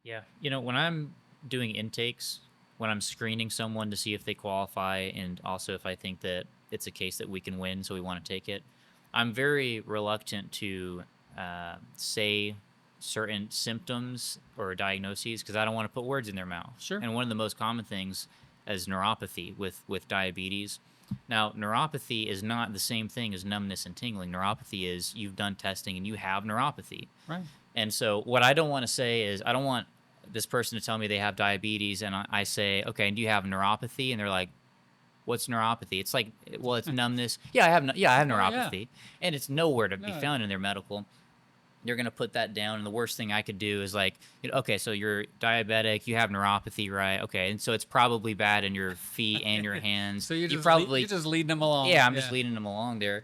Yeah. When I'm doing intakes, when I'm screening someone to see if they qualify and also if I think that it's a case that we can win, so we want to take it, I'm very reluctant to say certain symptoms or diagnoses because I don't want to put words in their mouth. Sure. And one of the most common things is neuropathy with diabetes. Now, neuropathy is not the same thing as numbness and tingling. Neuropathy is you've done testing and you have neuropathy. Right. And so, what I don't want to say is, I don't want this person to tell me they have diabetes, and I say, okay, and do you have neuropathy? And they're like, what's neuropathy? It's like, well, it's numbness. Yeah, I have Oh yeah. neuropathy, and it's nowhere to be No. found in their medical. They're gonna put that down, and the worst thing I could do is like, okay, so you're diabetic, you have neuropathy, right? Okay, and so it's probably bad in your feet and your hands. So you're You just you're probably just leading them along. Yeah, I'm just Yeah. leading them along there.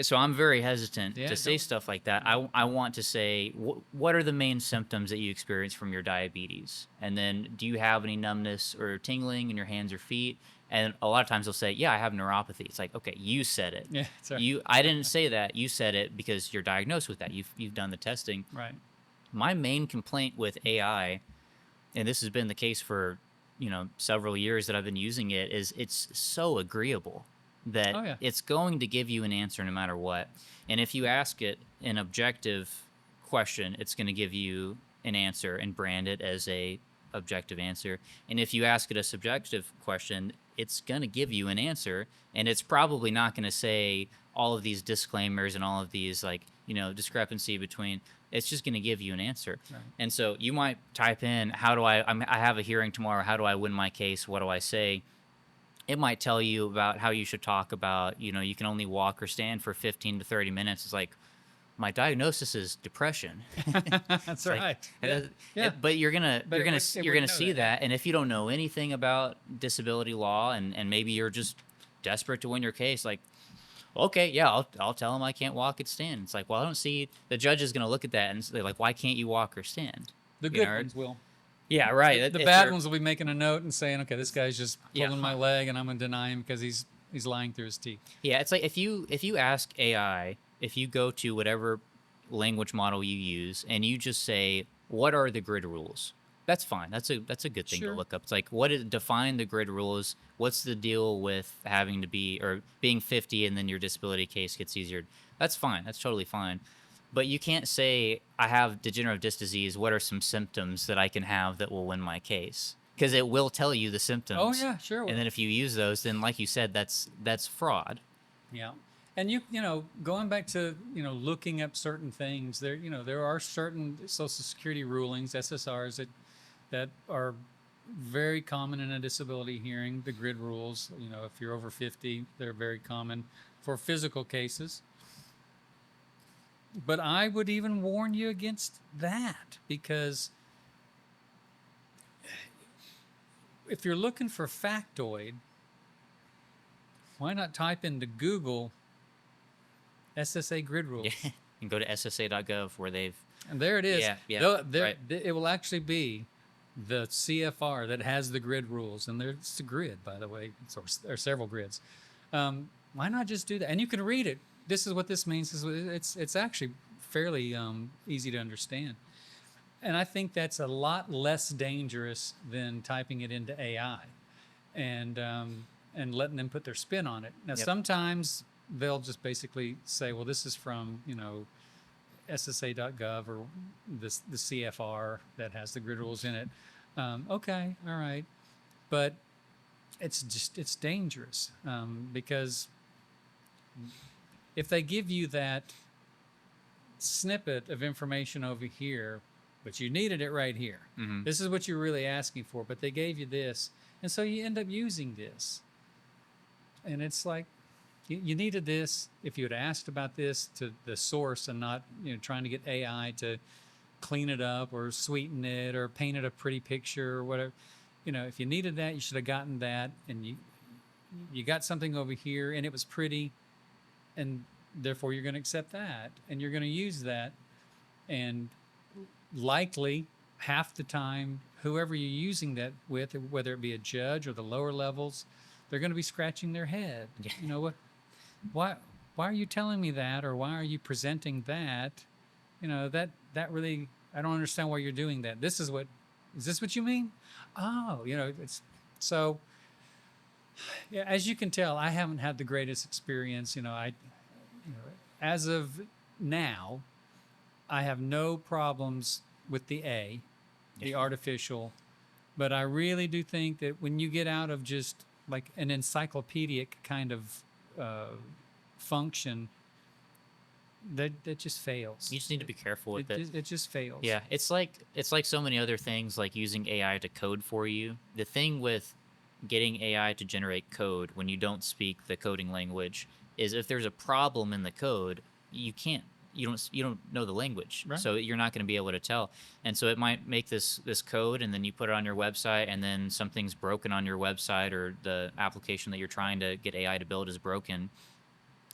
So I'm very hesitant Yeah. to say Don't. stuff like that. I want to say, what are the main symptoms that you experience from your diabetes? And then, do you have any numbness or tingling in your hands or feet? And a lot of times they'll say, yeah, I have neuropathy. It's like, okay, you said it. Yeah. Sorry. I didn't say that. You said it because you're diagnosed with that. You've done the testing. Right. My main complaint with AI, and this has been the case for several years that I've been using it, is it's so agreeable that Oh yeah. it's going to give you an answer no matter what. And if you ask it an objective question, it's going to give you an answer and brand it as a objective answer. And if you ask it a subjective question, it's going to give you an answer, and it's probably not going to say all of these disclaimers and all of these, like, discrepancy between. It's just going to give you an answer. Right. And so you might type in, how do I have a hearing tomorrow, how do I win my case, what do I say? It might tell you about how you should talk about, you can only walk or stand for 15 to 30 minutes. It's like, my diagnosis is depression. That's It's like, right. Yeah. Yeah. but you're gonna But it you're would gonna know see that. Yeah. that, and if you don't know anything about disability law, and maybe you're just desperate to win your case, like, okay, yeah, I'll tell him I can't walk and stand. It's like, well, I don't see, the judge is gonna look at that and say, like, why can't you walk or stand? The You good know, ones will. yeah, right. The If bad they're ones will be making a note and saying, "Okay, this guy's just Yeah, pulling my leg, and I'm going to deny him because he's lying through his teeth." yeah, it's like if you ask AI, if you go to whatever language model you use and you just say, what are the grid rules? That's fine. That's a good thing to Sure. look up. It's like, what is, define the grid rules? What's the deal with having to be, or being 50 and then your disability case gets easier? That's fine. That's totally fine. But you can't say, I have degenerative disc disease. What are some symptoms that I can have that will win my case? Because it will tell you the Oh symptoms. yeah, sure And will. then if you use those, then like you said, that's fraud. Yeah. And going back to, looking up certain things, there are certain Social Security rulings, SSRs, that are very common in a disability hearing. The grid rules, if you're over 50, they're very common for physical cases. But I would even warn you against that, because if you're looking for factoid, why not type into Google SSA grid Yeah. rules? And go to ssa.gov where they've. And there it is. Yeah, yeah, right. It will actually be the CFR that has the grid rules, and there's a grid, by the way. There are several grids. Why not just do that? And you can read it. This is what this means. It's actually fairly easy to understand. And I think that's a lot less dangerous than typing it into AI and letting them put their spin on it. Now, Yep. sometimes they'll just basically say, well, this is from, SSA.gov or the CFR that has the grid rules in it. Okay, all right. But it's dangerous because if they give you that snippet of information over here, but you needed it right here. Mhm. This is what you're really asking for, but they gave you this. And so you end up using this. And it's like, you needed this. If you had asked about this to the source and not, trying to get AI to clean it up or sweeten it or paint it a pretty picture or whatever, if you needed that, you should have gotten that. And you got something over here and it was pretty, and therefore you're going to accept that and you're going to use that. And likely half the time, whoever you're using that with, whether it be a judge or the lower levels, they're going to be scratching their head. Yeah. Why are you telling me that, or why are you presenting that? That really, I don't understand why you're doing that. This is what Is this what you mean? Oh, it's so. Yeah, as you can tell, I haven't had the greatest experience. As of now, I have no problems with the A, the artificial, but I really do think that when you get out of just like an encyclopedic kind of uh, function, that just fails. You just need to be careful with it. It just fails. Yeah, it's like so many other things, like using AI to code for you. The thing with getting AI to generate code when you don't speak the coding language is if there's a problem in the code, you can't you don't know the language. Right. So you're not going to be able to tell. And so it might make this code and then you put it on your website and then something's broken on your website or the application that you're trying to get AI to build is broken.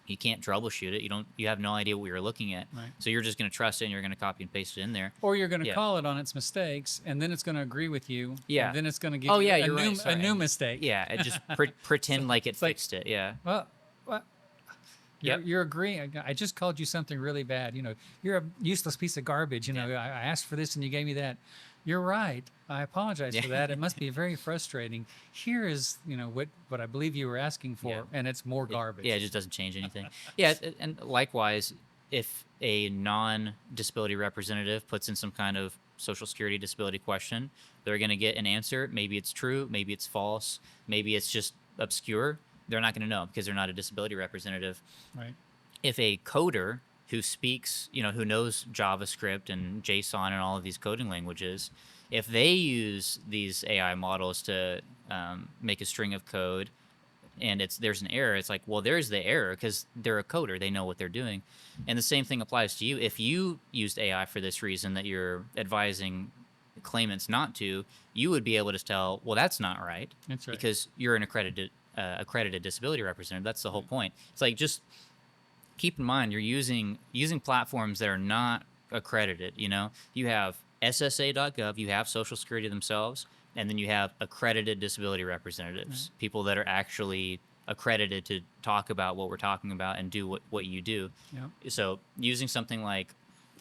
You can't troubleshoot it. You have no idea what you're looking at. Right. So you're just going to trust it and you're going to copy and paste it in there. Or you're going to Yeah. call it on its mistakes, and then it's going to agree with you. Yeah. And then it's going to give Oh you yeah, a, you're new, right. Sorry. a new mistake. Yeah, it just pretend like it like- fixed it. Yeah. Well, Yep. you're agreeing. I just called you something really bad. You're a useless piece of garbage. I asked for this and you gave me that. You're right. I apologize for that. It must be very frustrating. Here is, what I believe you were asking for, Yeah. and it's more garbage. Yeah, it just doesn't change anything. Yeah, and likewise, if a non-disability representative puts in some kind of social security disability question, they're going to get an answer. Maybe it's true, maybe it's false, maybe it's just obscure. They're not going to know because they're not a disability representative. Right. If a coder who speaks, who knows JavaScript and JSON and all of these coding languages, if they use these AI models to make a string of code and there's an error, it's like, well, there's the error because they're a coder. They know what they're doing. And the same thing applies to you. If you used AI for this reason that you're advising claimants not to, you would be able to tell, well, that's not right. That's right. Because you're an accredited disability representative. That's the whole point. It's like, just keep in mind, you're using platforms that are not accredited. You have SSA.gov, you have Social Security themselves, and then you have accredited disability representatives, people that are actually accredited to talk about what we're talking about and do what you do. Yeah. So using something like,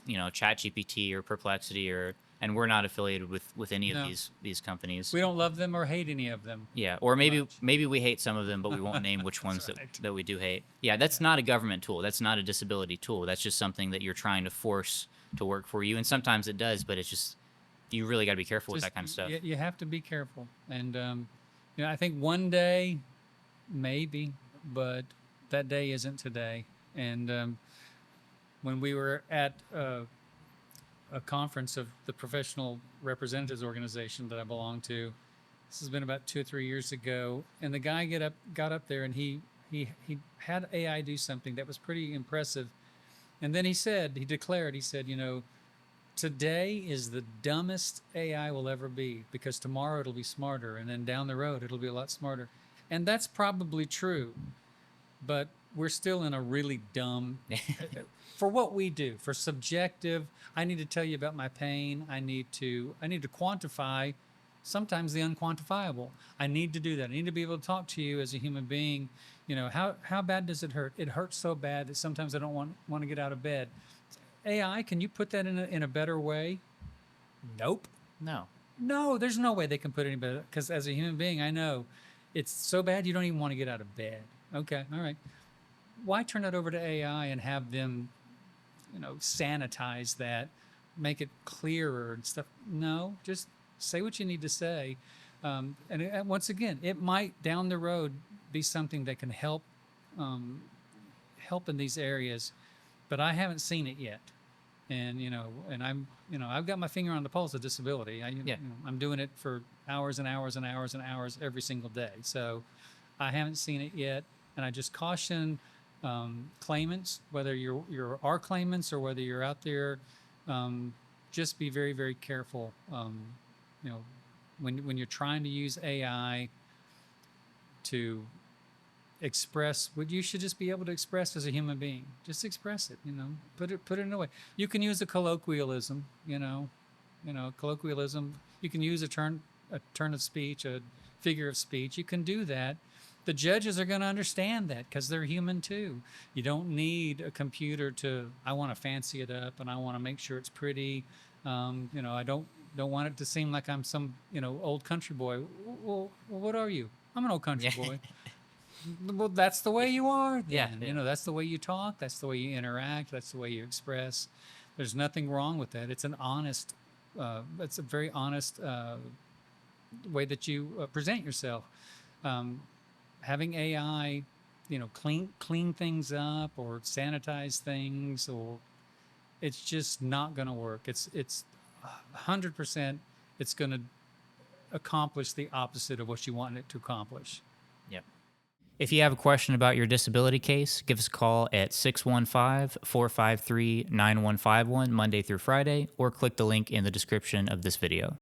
ChatGPT or Perplexity and we're not affiliated with any of No. these companies. We don't love them or hate any of them. Yeah, or maybe much. maybe we hate some of them, but we won't name which ones right. that we do hate. Yeah, that's not a government tool. That's not a disability tool. That's just something that you're trying to force to work for you. And sometimes it does, but it's just, you really got to be careful with that kind of stuff. You have to be careful. And, I think one day, maybe, but that day isn't today. And when we were at a conference of the Professional Representatives Organization that I belong to, this has been about 2 or 3 years ago, and the guy got up there and he had AI do something that was pretty impressive. And then he declared, today is the dumbest AI will ever be, because tomorrow it'll be smarter, and then down the road it'll be a lot smarter. And that's probably true, but we're still in a really dumb for what we do, for subjective. I need to tell you about my pain. I need to quantify sometimes the unquantifiable. I need to do that. I need to be able to talk to you as a human being. How bad does it hurt? It hurts so bad that sometimes I don't want to get out of bed. AI, can you put that in a better way? Nope. No, there's no way they can put it any better, because as a human being, I know it's so bad you don't even want to get out of bed. Okay, all right. Why turn that over to AI and have them, sanitize that, make it clearer and stuff? No, just say what you need to say. And once again, it might down the road be something that can help in these areas, but I haven't seen it yet. And I'm I've got my finger on the pulse of disability. I'm doing it for hours and hours and hours and hours every single day. So I haven't seen it yet, and I just caution claimants, whether you're our claimants or whether you're out there, just be very, very careful. When you're trying to use AI to express what you should just be able to express as a human being. Just express it, put it in a way. You can use a colloquialism, colloquialism. You can use a turn of speech, a figure of speech. You can do that. The judges are going to understand that because they're human too. You don't need a computer I want to fancy it up and I want to make sure it's pretty. I don't don't want it to seem like I'm some, old country boy. Well, what are you? I'm an old country Yeah. boy. Well, that's the way you are Yeah. then. Yeah. That's the way you talk. That's the way you interact. That's the way you express. There's nothing wrong with that. It's a very honest way that you present yourself. Um, Having AI, clean things up or sanitize things, or it's just not going to work. It's 100%. It's going to accomplish the opposite of what you want it to accomplish. Yep. If you have a question about your disability case, give us a call at 615-453-9151 Monday through Friday, or click the link in the description of this video.